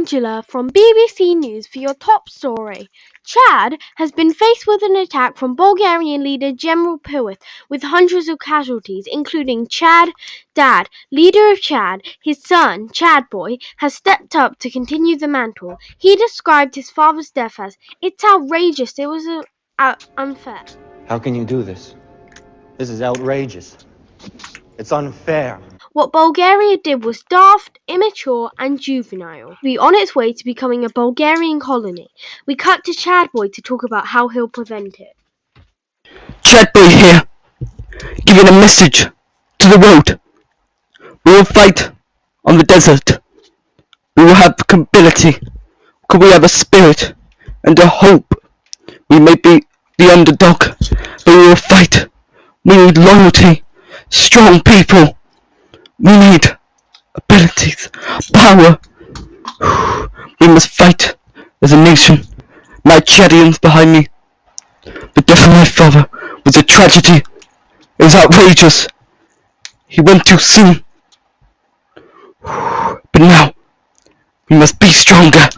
Angela from BBC News for your top story. Chad has been faced with an attack from Bulgarian leader General Pilith, with hundreds of casualties, including Chad Dad, leader of Chad. His son, Chad Boy, has stepped up to continue the mantle. He described his father's death as, "It's outrageous, it was unfair." How can you do this? This is outrageous. It's unfair. What Bulgaria did was daft, immature, and juvenile. Be on its way to becoming a Bulgarian colony. We cut to Chad Boy to talk about how he'll prevent it. Chad Boy here, giving a message to the world. We will fight on the desert. We will have ability. Could we have a spirit and a hope? We may be the underdog, but we will fight. We need loyalty, strong people. We need abilities, power. We must fight as a nation. My Chadians behind me. The death of my father was a tragedy. It was outrageous. He went too soon. But now, we must be stronger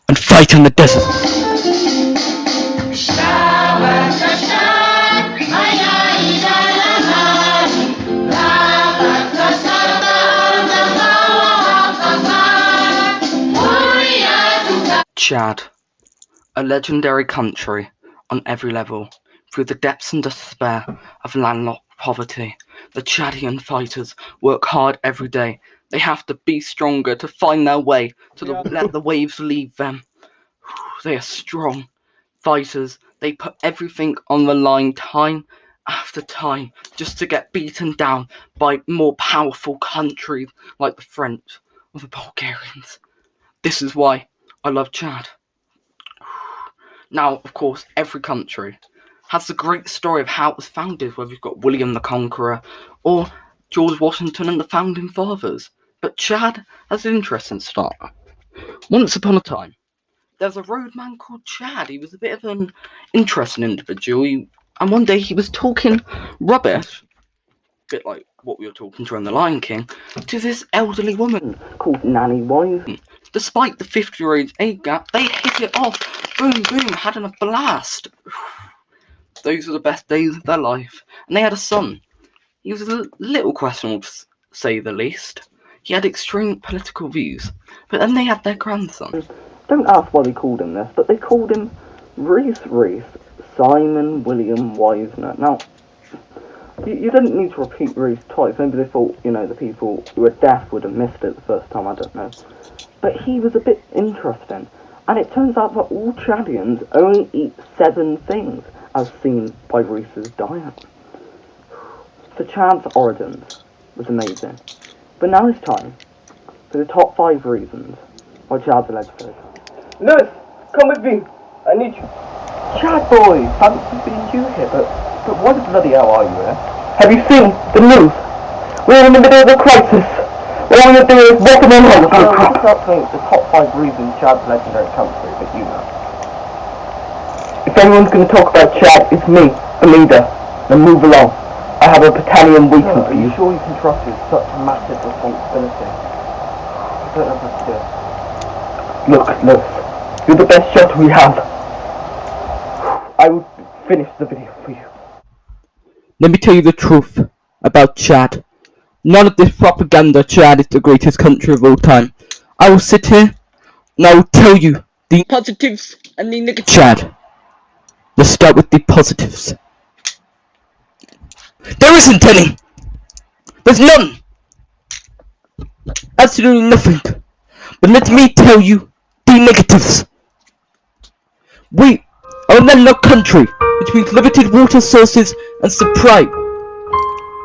and fight in the desert. Chad, a legendary country on every level. Through the depths and despair of landlocked poverty, the Chadian fighters work hard every day. They have to be stronger to find their way, let the waves leave them. They are strong fighters. They put everything on the line time after time just to get beaten down by more powerful countries like the French or the Bulgarians. This is why I love Chad. Now, of course, every country has the great story of how it was founded, whether you've got William the Conqueror or George Washington and the Founding Fathers. But Chad has an interesting start. Once upon a time, there was a roadman called Chad. He was a bit of an interesting individual, and one day he was talking rubbish, a bit like what we were talking to in The Lion King, to this elderly woman called Nanny Wiseman. Despite the 50-year age gap, they hit it off. Boom, boom, having a blast. Those were the best days of their life. And they had a son. He was a little questionable, to say the least. He had extreme political views. But then they had their grandson. Don't ask why they called him this, but they called him Reese Simon William Wisener. Now, you didn't need to repeat Reese twice. Maybe they thought, the people who were deaf would have missed it the first time, I don't know. But he was a bit interesting. And it turns out that all Chadians only eat 7 things, as seen by Reese's diet. So Chad's origins was amazing. But now it's time for the top 5 reasons why Chad's a legendary. Nurse, come with me. I need you. Chad Boy, fancy being you here, but why the bloody hell are you here? Have you seen the news? We're in the middle of a crisis. All we are doing is walking on home. What's up with the top 5 reasons Chad's a legendary country that you know? If anyone's going to talk about Chad, it's me, the leader. Now move along. I have a battalion waiting for Are you. you sure you can trust with such a massive responsibility? I don't know what to do. Look, nurse, you're the best shot we have. I will finish the video for you. Let me tell you the truth about Chad. None of this propaganda. Chad is the greatest country of all time. I will sit here and I will tell you the positives and the negatives. Chad, let's start with the positives. There isn't any. There's none. Absolutely nothing. But let me tell you the negatives. We are a landlocked country, which means limited water sources and supply.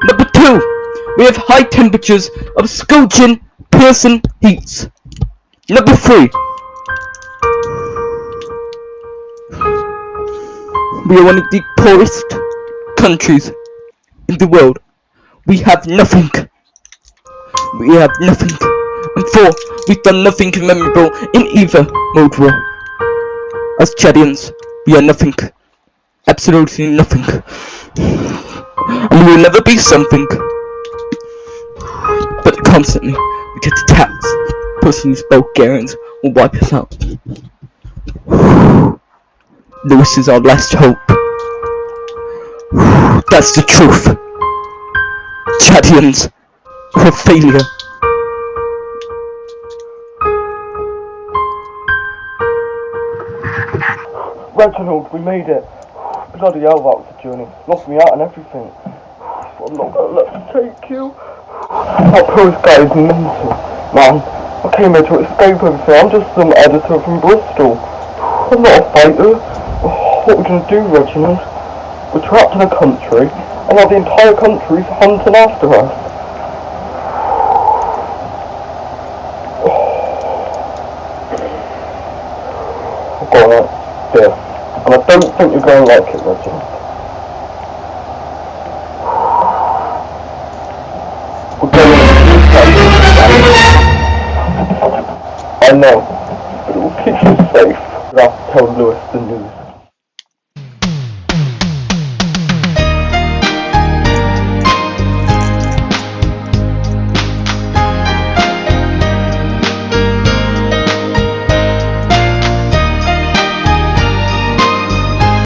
Number 2. We have high temperatures of scorching, piercing heats. Number 3. We are one of the poorest countries in the world. We have nothing. We have nothing. And 4. We've done nothing memorable in either World War. As Chadians, we are nothing. Absolutely nothing. And we will never be something. But constantly we get attacked Pussies Bulgarians will wipe us out. Lewis is our last hope. That's the truth. Chadians, we're a failure. Reginald, we made it. Bloody hell, that was a journey. Lost me out and everything. I'm not gonna let them take you. That post guy is mental. Man, I came here to escape everything. I'm just some editor from Bristol. I'm not a fighter. What are we gonna do, Reginald? We're trapped in a country, and now the entire country's hunting after us. I've got an idea, and I don't think you're going to like it, Reginald. We're going to I know, but it will keep you safe. You have to tell Lewis the news.